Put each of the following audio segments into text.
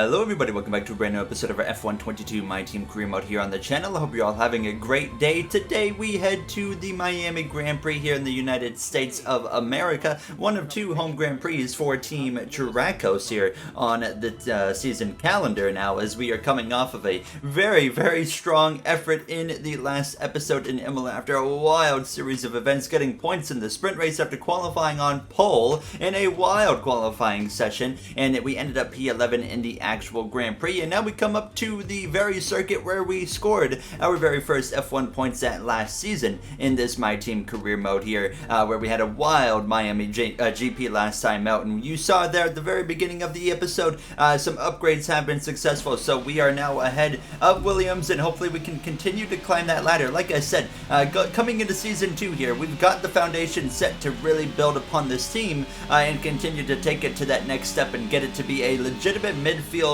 Hello everybody, welcome back to a brand new episode of our F1 22 My Team Career Mode here on the channel. I hope you're all having a great day. Today we head to the Miami Grand Prix here in the United States of America. One of two home Grand Prix for Team Churacos here on the season calendar now, as we are coming off of a very strong effort in the last episode in Imola after a wild series of events, getting points in the sprint race after qualifying on pole in a wild qualifying session, and we ended up P11 in the actual Grand Prix. And now we come up to the very circuit where we scored our very first F1 points at last season in this My Team Career Mode here, where we had a wild Miami GP last time out. And you saw there at the very beginning of the episode, some upgrades have been successful, so we are now ahead of Williams, and hopefully we can continue to climb that ladder. Like I said, coming into Season 2 here, we've got the foundation set to really build upon this team and continue to take it to that next step and get it to be a legitimate midfield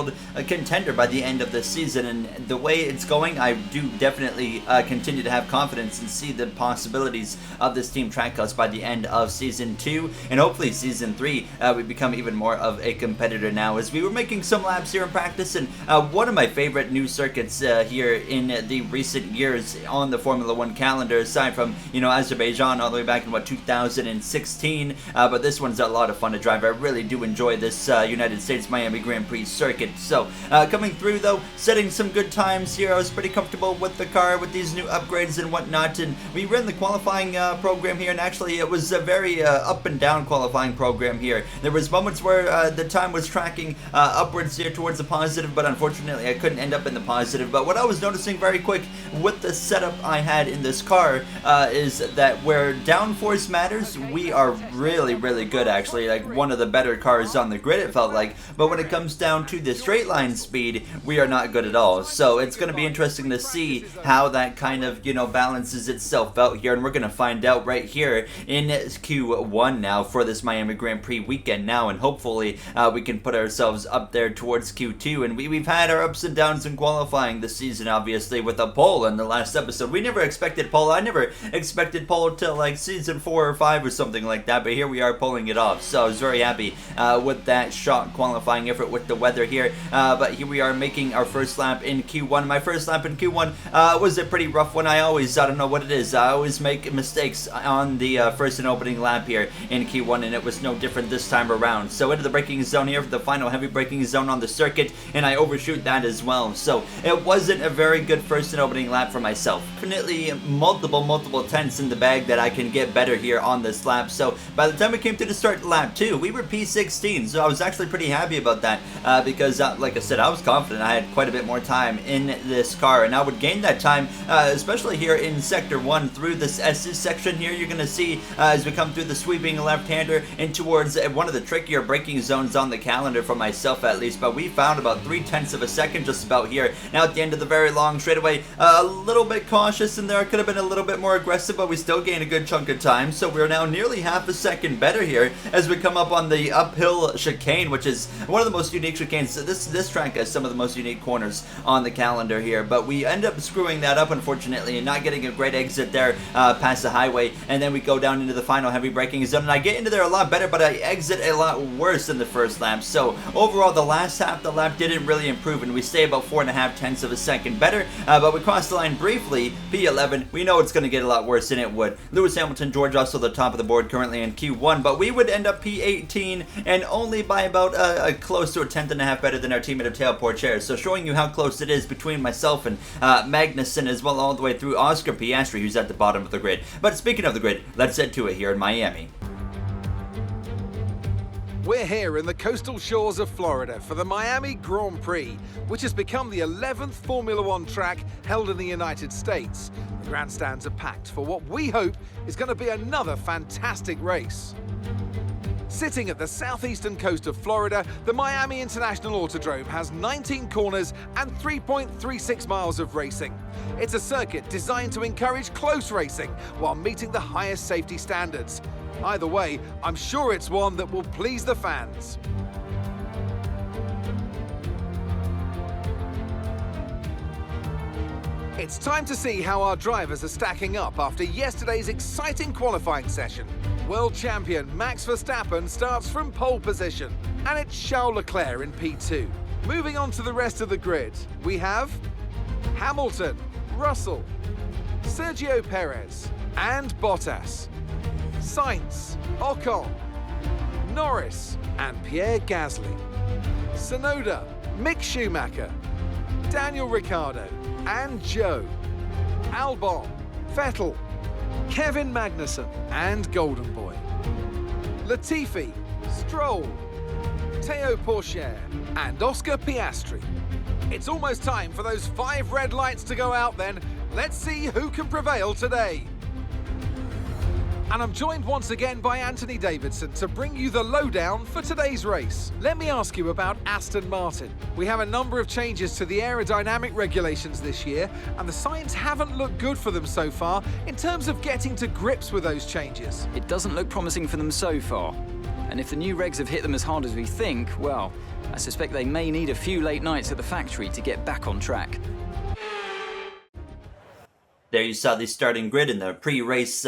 contender by the end of the season. And the way it's going, I do definitely continue to have confidence and see the possibilities of this Team Trackhouse by the end of Season 2, and hopefully Season 3 we become even more of a competitor now, as we were making some laps here in practice. And one of my favorite new circuits here in the recent years on the Formula 1 calendar, aside from, Azerbaijan all the way back in 2016, but this one's a lot of fun to drive. I really do enjoy this United States Miami Grand Prix circuit. So coming through though, setting some good times here. I was pretty comfortable with the car with these new upgrades and whatnot, and we ran the qualifying program here, and actually it was a very up and down qualifying program here. There was moments where the time was tracking upwards here towards the positive, but unfortunately I couldn't end up in the positive. But what I was noticing very quick with the setup I had in this car is that where downforce matters, we are really good, actually, like one of the better cars on the grid, it felt like. But when it comes down to the straight line speed, we are not good at all. So it's going to be interesting to see how that kind of, balances itself out here, and we're going to find out right here in Q1 now for this Miami Grand Prix weekend now, and hopefully we can put ourselves up there towards Q2. And we've had our ups and downs in qualifying this season, obviously, with a pole in the last episode. We never expected pole. I never expected pole till like Season 4 or 5 or something like that, but here we are pulling it off. So I was very happy with that shot qualifying effort with the weather here, but here we are making our first lap in Q1. My first lap in Q1 was a pretty rough one. I don't know what it is, I always make mistakes on the first and opening lap here in Q1, and it was no different this time around. So into the braking zone here for the final heavy braking zone on the circuit, and I overshoot that as well. So it wasn't a very good first and opening lap for myself. Definitely multiple tenths in the bag that I can get better here on this lap. So by the time we came to the start lap 2, we were P16, so I was actually pretty happy about that because like I said, I was confident I had quite a bit more time in this car, and I would gain that time, especially here in Sector 1 through this S section here. You're going to see as we come through the sweeping left-hander and towards one of the trickier braking zones on the calendar for myself at least, but we found about 0.3 of a second just about here. Now at the end of the very long straightaway, a little bit cautious in there. I could have been a little bit more aggressive, but we still gained a good chunk of time, so we're now nearly half a second better here as we come up on the uphill chicane, which is one of the most unique chicanes. This track has some of the most unique corners on the calendar here, but we end up screwing that up, unfortunately, and not getting a great exit there past the highway. And then we go down into the final heavy braking zone, and I get into there a lot better, but I exit a lot worse than the first lap. So overall, the last half the lap didn't really improve, and we stay about 4.5 of a second better, but we crossed the line briefly. P11, we know it's going to get a lot worse than it would. Lewis Hamilton, George Russell, the top of the board currently in Q1, but we would end up P18 and only by about close to a 1/10.5 better than our teammate of Tail Porcher. So showing you how close it is between myself and Magnussen, as well all the way through Oscar Piastri, who's at the bottom of the grid. But speaking of the grid, let's head to it here in Miami. We're here in the coastal shores of Florida for the Miami Grand Prix, which has become the 11th Formula 1 track held in the United States. The grandstands are packed for what we hope is going to be another fantastic race. Sitting at the southeastern coast of Florida, the Miami International Autodrome has 19 corners and 3.36 miles of racing. It's a circuit designed to encourage close racing while meeting the highest safety standards. Either way, I'm sure it's one that will please the fans. It's time to see how our drivers are stacking up after yesterday's exciting qualifying session. World champion Max Verstappen starts from pole position, and it's Charles Leclerc in P2. Moving on to the rest of the grid, we have Hamilton, Russell, Sergio Perez and Bottas, Sainz, Ocon, Norris and Pierre Gasly, Tsunoda, Mick Schumacher, Daniel Ricciardo and Joe, Albon, Vettel, Kevin Magnussen and Golden Boy, Latifi, Stroll, Théo Pourchaire and Oscar Piastri. It's almost time for those 5 red lights to go out then. Let's see who can prevail today. And I'm joined once again by Anthony Davidson to bring you the lowdown for today's race. Let me ask you about Aston Martin. We have a number of changes to the aerodynamic regulations this year, and the signs haven't looked good for them so far in terms of getting to grips with those changes. It doesn't look promising for them so far. And if the new regs have hit them as hard as we think, well, I suspect they may need a few late nights at the factory to get back on track. There you saw the starting grid in the pre-race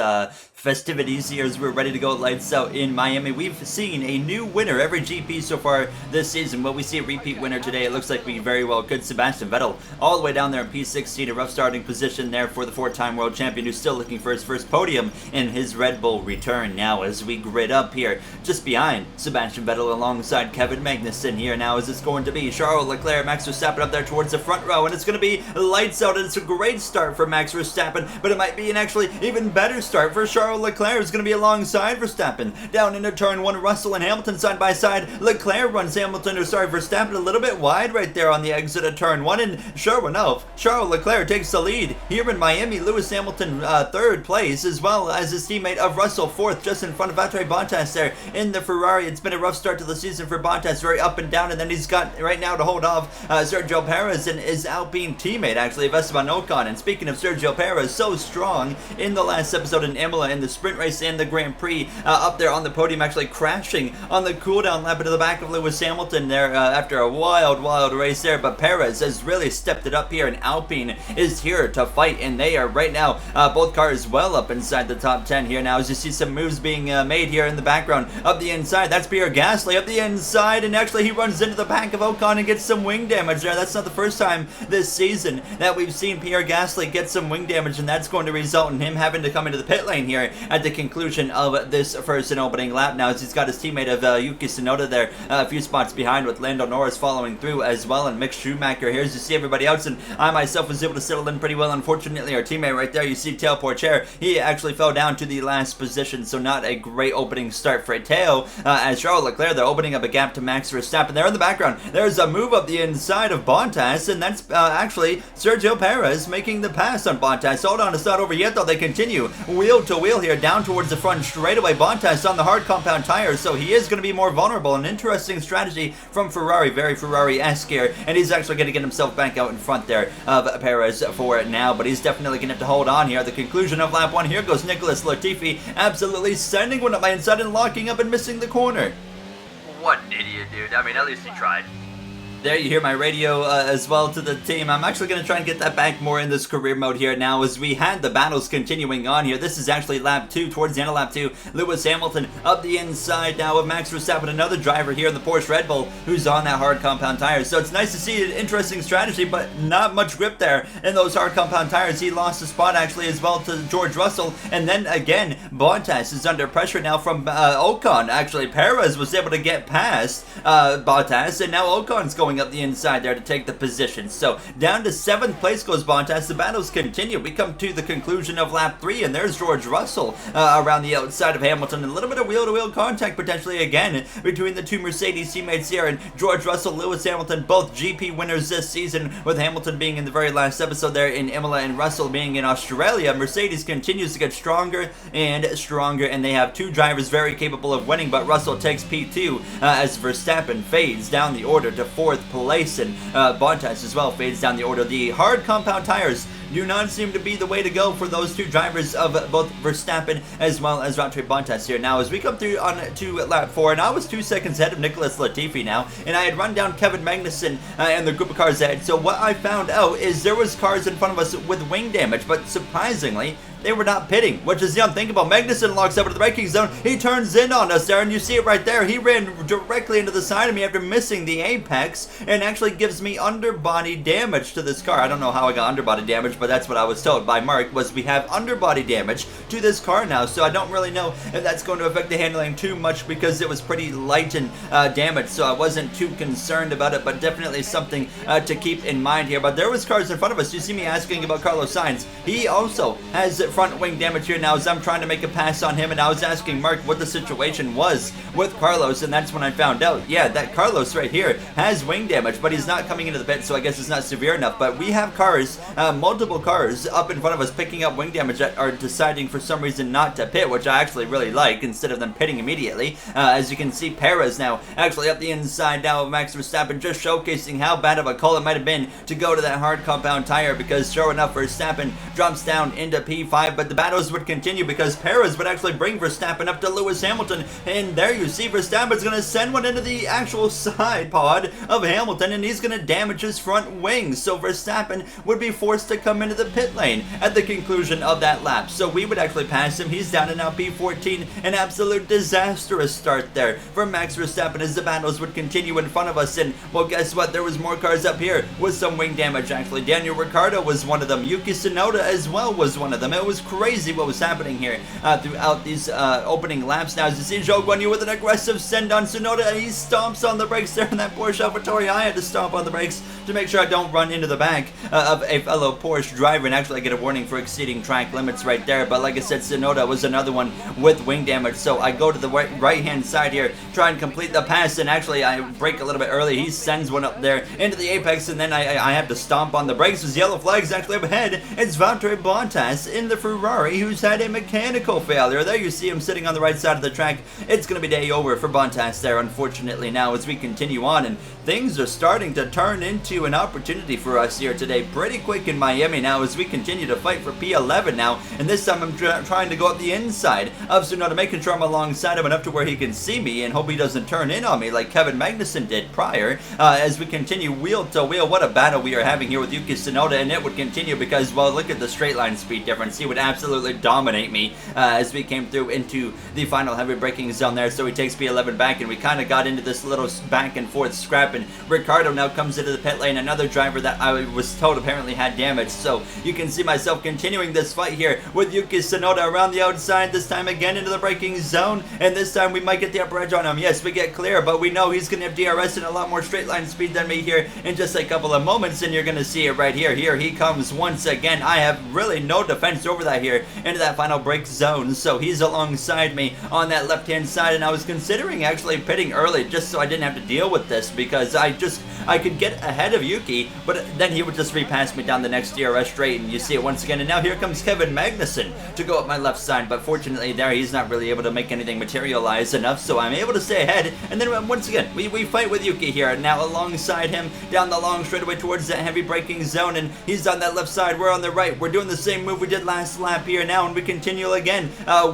festivities here as we're ready to go lights out in Miami. We've seen a new winner every GP so far this season. Will we see a repeat winner today? It looks like we very well could. Sebastian Vettel all the way down there in P16, a rough starting position there for the 4-time world champion who's still looking for his first podium in his Red Bull return. Now as we grid up here, just behind Sebastian Vettel alongside Kevin Magnussen here now as it's going to be Charles Leclerc, Max Verstappen up there towards the front row, and it's going to be lights out, and it's a great start for Max Verstappen, but it might be an actually even better start for Charles Leclerc, who's going to be alongside Verstappen. Down into turn 1, Russell and Hamilton side by side. Leclerc runs Verstappen a little bit wide right there on the exit of turn 1, and sure enough, Charles Leclerc takes the lead here in Miami. Lewis Hamilton 3rd place, as well as his teammate of Russell 4th, just in front of Valtteri Bottas there in the Ferrari. It's been a rough start to the season for Bottas, very up and down, and then he's got right now to hold off Sergio Perez and his Alpine teammate actually of Esteban Ocon. And speaking of Sergio Perez, so strong in the last episode in Imola in the sprint race and the Grand Prix, up there on the podium, actually crashing on the cooldown lap into the back of Lewis Hamilton there after a wild race there. But Perez has really stepped it up here, and Alpine is here to fight, and they are right now both cars well up inside the top 10 here now as you see some moves being made here in the background. Up the inside, that's Pierre Gasly up the inside, and actually he runs into the back of Ocon and gets some wing damage there. That's not the first time this season that we've seen Pierre Gasly get some wing damage, and that's going to result in him having to come into the pit lane here at the conclusion of this first and opening lap now, as he's got his teammate of Yuki Tsunoda there a few spots behind, with Lando Norris following through as well, and Mick Schumacher here as you see everybody else, and I myself was able to settle in pretty well. Unfortunately, our teammate right there, you see Théo Pourchaire, he actually fell down to the last position, so not a great opening start for Théo, as Charles Leclerc, they're opening up a gap to Max Verstappen. There in the background, there's a move up the inside of Bottas, and that's actually Sergio Perez making the pass on Bottas. Hold on, it's not over yet though. They continue wheel to wheel here down towards the front straightaway. Bottas on the hard compound tires, so he is going to be more vulnerable. An interesting strategy from Ferrari, very Ferrari-esque here, and he's actually going to get himself back out in front there of Perez for it now, but he's definitely going to have to hold on here at the conclusion of lap 1. Here goes Nicholas Latifi, absolutely sending one up my inside and locking up and missing the corner. What an idiot, dude. I mean, at least he tried. There you hear my radio as well to the team. I'm actually going to try and get that back more in this career mode here now as we had the battles continuing on here. This is actually lap 2, towards the end of lap 2. Lewis Hamilton up the inside now of Max Verstappen, another driver here in the Porsche Red Bull who's on that hard compound tires. So it's nice to see an interesting strategy, but not much grip there in those hard compound tires. He lost a spot actually as well to George Russell, and then again Bottas is under pressure now from Ocon. Actually, Perez was able to get past Bottas, and now Ocon's going up the inside there to take the position. So down to 7th place goes Bottas. The battles continue. We come to the conclusion of lap 3, and there's George Russell around the outside of Hamilton. A little bit of wheel-to-wheel contact potentially again between the two Mercedes teammates here, and George Russell, Lewis Hamilton, both GP winners this season, with Hamilton being in the very last episode there in Imola and Russell being in Australia. Mercedes continues to get stronger and stronger, and they have two drivers very capable of winning, but Russell takes P2 as Verstappen fades down the order to 4th place, and Bottas as well fades down the order. The hard compound tires do not seem to be the way to go for those two drivers of both Verstappen as well as Valtteri Bottas here. Now as we come through on to lap 4, and I was 2 seconds ahead of Nicholas Latifi now, and I had run down Kevin Magnussen and the group of cars ahead. So what I found out is there was cars in front of us with wing damage, but surprisingly they were not pitting, which is the unthinkable. Magnussen locks up into the braking zone. He turns in on us there, and you see it right there. He ran directly into the side of me after missing the apex, and actually gives me underbody damage to this car. I don't know how I got underbody damage, but that's what I was told by Mark, was we have underbody damage to this car now, so I don't really know if that's going to affect the handling too much because it was pretty light and damage, so I wasn't too concerned about it, but definitely something to keep in mind here. But there was cars in front of us. You see me asking about Carlos Sainz. He also has front wing damage here now as I'm trying to make a pass on him, and I was asking Mark what the situation was with Carlos, and that's when I found out, yeah, that Carlos right here has wing damage, but he's not coming into the pit, so I guess it's not severe enough. But we have cars, multiple cars up in front of us picking up wing damage that are deciding for some reason not to pit, which I actually really like, instead of them pitting immediately. As you can see, Perez now actually up the inside now of Max Verstappen, just showcasing how bad of a call it might have been to go to that hard compound tire, because sure enough, Verstappen drops down into P5, but the battles would continue because Perez would actually bring Verstappen up to Lewis Hamilton, and there you see Verstappen's going to send one into the actual side pod of Hamilton, and he's going to damage his front wings, so Verstappen would be forced to come into the pit lane at the conclusion of that lap. So we would actually pass him. He's down to now P14, an absolute disastrous start there for Max Verstappen as the battles would continue in front of us. And well, guess what, there was more cars up here with some wing damage actually. Daniel Ricciardo was one of them. Yuki Tsunoda as well was one of them. It was crazy what was happening here throughout these opening laps. Now as you see, Zhou Guanyu with an aggressive send on Tsunoda, and he stomps on the brakes there in that Porsche AlphaTauri. I had to stomp on the brakes to make sure I don't run into the back of a fellow Porsche driver and actually get a warning for exceeding track limits right there. But like I said, Tsunoda was another one with wing damage, so I go to the right hand side here, try and complete the pass, and actually I brake a little bit early. He sends one up there into the apex, and then I have to stomp on the brakes. His yellow flag's actually up ahead. It's Valtteri Bottas in the Ferrari who's had a mechanical failure. There you see him sitting on the right side of the track. It's going to be day over for Bottas there, unfortunately, now as we continue on, and things are starting to turn into an opportunity for us here today pretty quick in Miami now as we continue to fight for P11 now, and this time I'm trying to go up the inside of Tsunoda, making sure I'm alongside him enough to where he can see me and hope he doesn't turn in on me like Kevin Magnussen did prior. As we continue wheel to wheel, what a battle we are having here with Yuki Tsunoda, and it would continue because, well, look at the straight line speed difference. He would absolutely dominate me as we came through into the final heavy braking zone there, so he takes P11 back, and we kind of got into this little back and forth scrap, and Ricciardo now comes into the pit lane, another driver that I was told apparently had damage. So you can see myself continuing this fight here with Yuki Tsunoda around the outside, this time again into the braking zone, and this time we might get the upper edge on him. Yes, we get clear, but we know he's going to have DRS and a lot more straight line speed than me here in just a couple of moments, and you're going to see it right here. Here he comes once again. I have really no defense over that here into that final brake zone, so he's alongside me on that left hand side, and I was considering actually pitting early just so I didn't have to deal with this, because I could get ahead of Yuki, but then he would just repass me down the next DRS straight, and you see it once again. And now here comes Kevin Magnussen to go up my left side, but fortunately there he's not really able to make anything materialize enough, so I'm able to stay ahead. And then once again we fight with Yuki here, now alongside him down the long straightaway towards that heavy braking zone, and he's on that left side, we're on the right. We're doing the same move we did last lap here now, and we continue again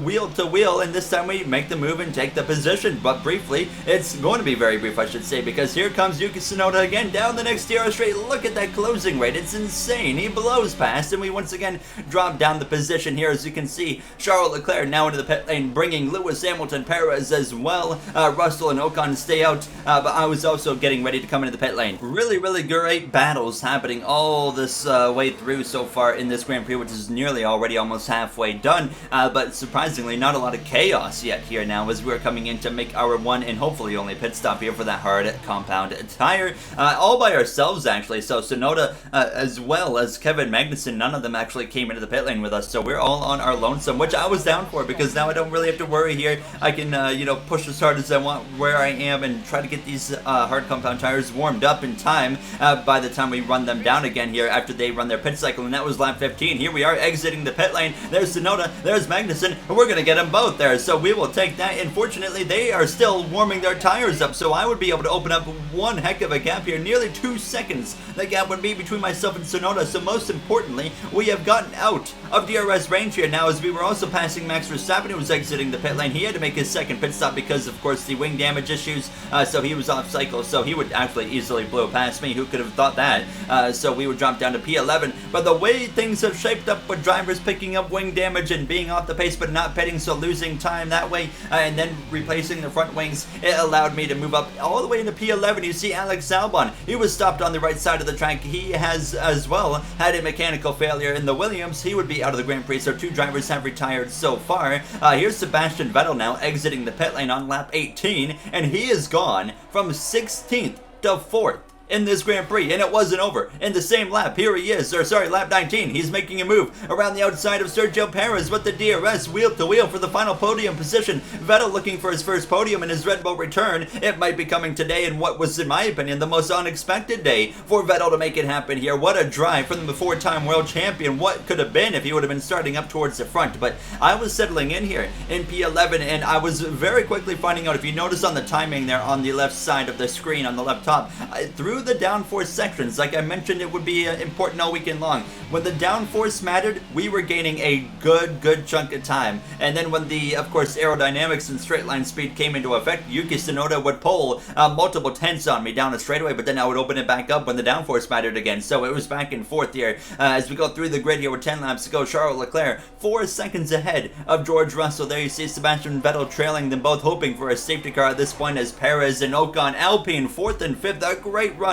wheel to wheel, and this time we make the move and take the position. But briefly, it's going to be very brief I should say, because here comes Yuki Tsunoda again down the next DRS straight. Look at that closing rate, it's insane. He blows past, and we once again drop down the position here. As you can see, Charles Leclerc now into the pit lane, bringing Lewis Hamilton, Perez as well. Russell and Ocon stay out, but I was also getting ready to come into the pit lane. Really great battles happening all this way through so far in this Grand Prix, which is nearly already almost halfway done, but surprisingly not a lot of chaos yet here now as we're coming in to make our one and hopefully only pit stop here for that hard compound tire, all by ourselves actually. So Tsunoda as well as Kevin Magnussen, none of them actually came into the pit lane with us, so we're all on our lonesome, which I was down for, because now I don't really have to worry here. I can you know, push as hard as I want where I am and try to get these hard compound tires warmed up in time by the time we run them down again here after they run their pit cycle, and that was lap 15. Here we are exiting the pit lane. There's Tsunoda, there's Magnussen, and we're gonna get them both there, so we will take that. And fortunately they are still warming their tires up, so I would be able to open up one heck of a gap gap here, nearly 2 seconds. The gap would be between myself and Tsunoda, so most importantly, we have gotten out of DRS range here now, as we were also passing Max Verstappen, who was exiting the pit lane. He had to make his second pit stop because, of course, the wing damage issues, so he was off cycle, so he would actually easily blow past me. Who could have thought that? So we would drop down to P11, but the way things have shaped up with drivers picking up wing damage and being off the pace but not pitting, so losing time that way, and then replacing the front wings, it allowed me to move up all the way into P11. You see Alex Albon, he was stopped on the right side of the track. He has as well had a mechanical failure in the Williams. He would be out of the Grand Prix, so 2 drivers have retired so far. Here's Sebastian Vettel now exiting the pit lane on lap 18, and he is gone from 16th to 4th in this Grand Prix, and it wasn't over. In the same lap, here he is, or sorry, lap 19, he's making a move around the outside of Sergio Perez with the DRS wheel to wheel for the final podium position. Vettel looking for his first podium in his Red Bull return. It might be coming today in what was, in my opinion, the most unexpected day for Vettel to make it happen here. What a drive from the 4-time world champion. What could have been if he would have been starting up towards the front, but I was settling in here in P11, and I was very quickly finding out, if you notice on the timing there on the left side of the screen on the left top, through the downforce sections, like I mentioned, it would be important all weekend long. When the downforce mattered, we were gaining a good chunk of time, and then when the, of course, aerodynamics and straight line speed came into effect, Yuki Tsunoda would pull multiple tenths on me down a straightaway, but then I would open it back up when the downforce mattered again. So it was back and forth here as we go through the grid here with 10 laps to go. Charles Leclerc 4 seconds ahead of George Russell. There you see Sebastian Vettel trailing them both, hoping for a safety car at this point, as Perez and Ocon, Alpine 4th and 5th. A great run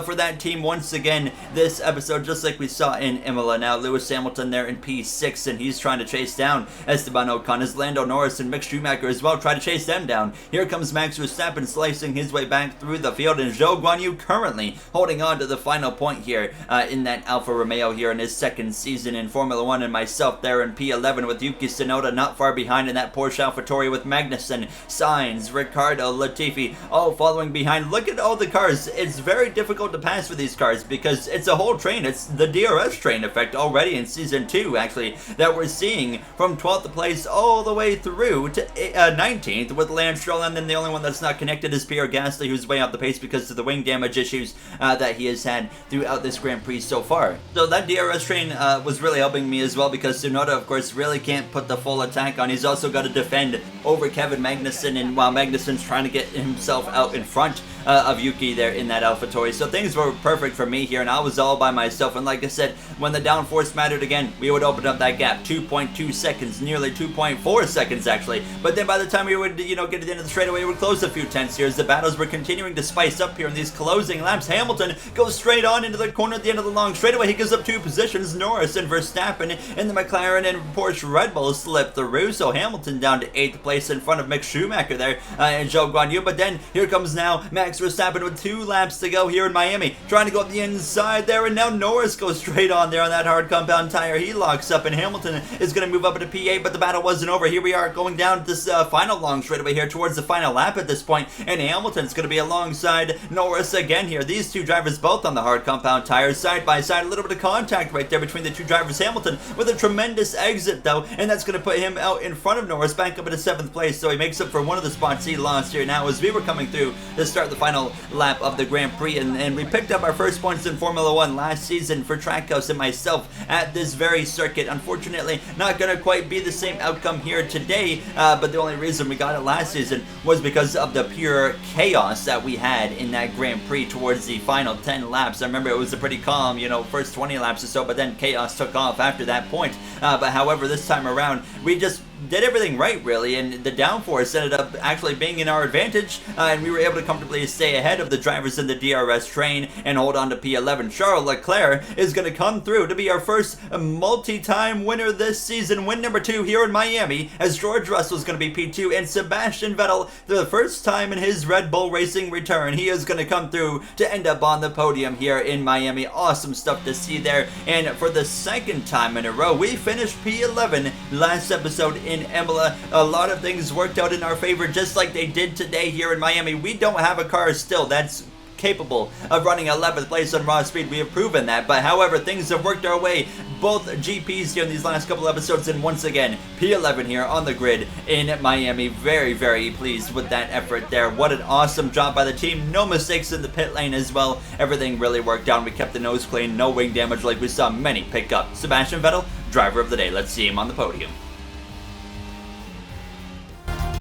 for that team once again this episode, just like we saw in Imola. Now Lewis Hamilton there in P6, and he's trying to chase down Esteban Ocon, as Lando Norris and Mick Schumacher as well try to chase them down. Here comes Max Verstappen slicing his way back through the field, and Zhou Guanyu currently holding on to the final point here in that Alfa Romeo here in his second season in Formula 1, and myself there in P11 with Yuki Tsunoda not far behind in that Porsche AlphaTauri with Magnussen, Sainz, Ricciardo, Latifi all following behind. Look at all the cars. It's very difficult to pass for these cars because it's a whole train. It's the DRS train effect already in Season 2, actually, that we're seeing from 12th place all the way through to 19th with Lance Stroll, and then the only one that's not connected is Pierre Gasly, who's way off the pace because of the wing damage issues that he has had throughout this Grand Prix so far. So that DRS train was really helping me as well, because Tsunoda, of course, really can't put the full attack on. He's also got to defend over Kevin Magnussen, and while Magnussen's trying to get himself out in front of Yuki there in that AlphaTauri. So things were perfect for me here, and I was all by myself. And like I said, when the downforce mattered again, we would open up that gap. 2.2 seconds, nearly 2.4 seconds actually. But then by the time we would, get to the end of the straightaway, we would close a few tenths here as the battles were continuing to spice up here in these closing laps. Hamilton goes straight on into the corner at the end of the long straightaway. He gives up 2 positions. Norris and Verstappen in the McLaren and Porsche Red Bull slip through. So Hamilton down to 8th place in front of Mick Schumacher there and Zhou Guanyu. But then here comes now Max Verstappen with 2 laps to go here in Miami, trying to go up the inside there, and now Norris goes straight on there on that hard compound tire. He locks up, and Hamilton is going to move up into P8, but the battle wasn't over. Here we are going down this final long straightaway here towards the final lap at this point, and Hamilton's going to be alongside Norris again here. These 2 drivers both on the hard compound tires, side by side. A little bit of contact right there between the 2 drivers. Hamilton with a tremendous exit though, and that's going to put him out in front of Norris, back up into 7th place, so he makes up for one of the spots he lost here now as we were coming through to start the final lap of the Grand Prix, and we picked up our first points in Formula 1 last season for Trackhouse and myself at this very circuit. Unfortunately, not going to quite be the same outcome here today, but the only reason we got it last season was because of the pure chaos that we had in that Grand Prix towards the final 10 laps. I remember it was a pretty calm, first 20 laps or so, but then chaos took off after that point. But however, this time around, we just did everything right, really, and the downforce ended up actually being in our advantage, and we were able to comfortably stay ahead of the drivers in the DRS train and hold on to P11. Charles Leclerc is going to come through to be our first multi-time winner this season, win number 2 here in Miami, as George Russell is going to be P2, and Sebastian Vettel, for the first time in his Red Bull Racing return, he is going to come through to end up on the podium here in Miami. Awesome stuff to see there, and for the second time in a row, we finished P11 last episode in Imola. A lot of things worked out in our favor, just like they did today here in Miami. We don't have a car still. That's capable of running 11th place on raw speed. We have proven that, but however, things have worked our way. Both GPs here in these last couple episodes, and once again, P11 here on the grid in Miami. Very, very pleased with that effort there. What an awesome job by the team. No mistakes in the pit lane as well. Everything really worked out. We kept the nose clean, no wing damage like we saw many pick up. Sebastian Vettel, driver of the day. Let's see him on the podium.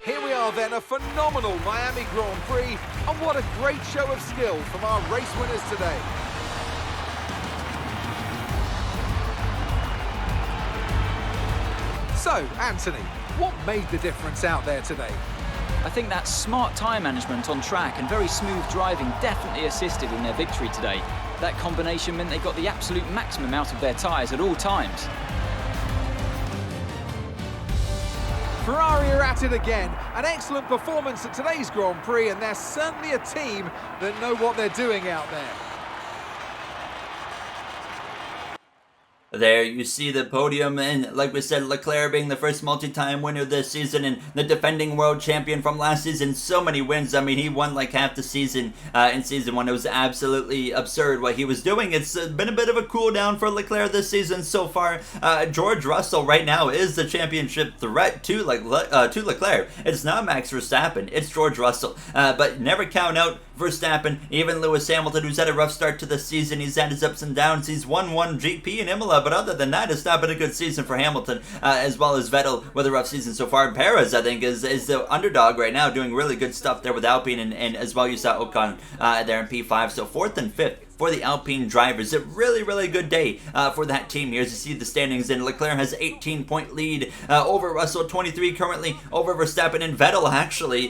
Here we are then, a phenomenal Miami Grand Prix, and what a great show of skill from our race winners today. So, Anthony, what made the difference out there today? I think that smart tyre management on track and very smooth driving definitely assisted in their victory today. That combination meant they got the absolute maximum out of their tyres at all times. Ferrari are at it again. An excellent performance at today's Grand Prix, and they're certainly a team that know what they're doing out there. There you see the podium, and like we said, Leclerc being the first multi-time winner this season and the defending world champion from last season. So many wins. I mean, he won like half the season in season 1. It was absolutely absurd what he was doing. It's been a bit of a cool down for Leclerc this season so far. George Russell right now is the championship threat to Leclerc. It's not Max Verstappen, it's George Russell. But never count out Verstappen, even Lewis Hamilton, who's had a rough start to the season. He's had his ups and downs. He's won one GP in Imola, but other than that, it's not been a good season for Hamilton, as well as Vettel with a rough season so far. Perez, I think, is the underdog right now, doing really good stuff there with Alpine, and as well you saw Ocon there in P5, so 4th and 5th for the Alpine drivers. A really, really good day for that team here. As you see the standings, and Leclerc has 18-point lead over Russell, 23 currently over Verstappen, and Vettel actually,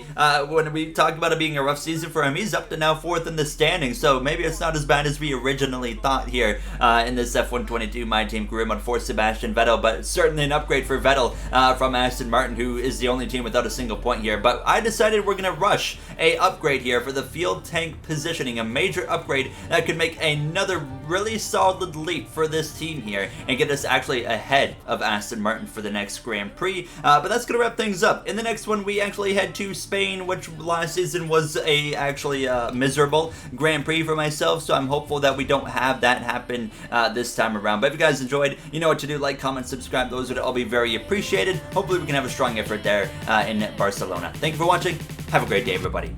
when we talk about it being a rough season for him, he's up to now 4th in the standings, so maybe it's not as bad as we originally thought here in this F122 My Team career mode for Sebastian Vettel, but certainly an upgrade for Vettel from Aston Martin, who is the only team without a single point here. But I decided we're going to rush a upgrade here for the fuel tank positioning, a major upgrade that could make another really solid leap for this team here and get us actually ahead of Aston Martin for the next Grand Prix. But that's going to wrap things up. In the next one, we actually head to Spain, which last season was actually miserable Grand Prix for myself, so I'm hopeful that we don't have that happen this time around. But if you guys enjoyed, you know what to do. Like, comment, subscribe. Those would all be very appreciated. Hopefully we can have a strong effort there in Barcelona. Thank you for watching. Have a great day, everybody.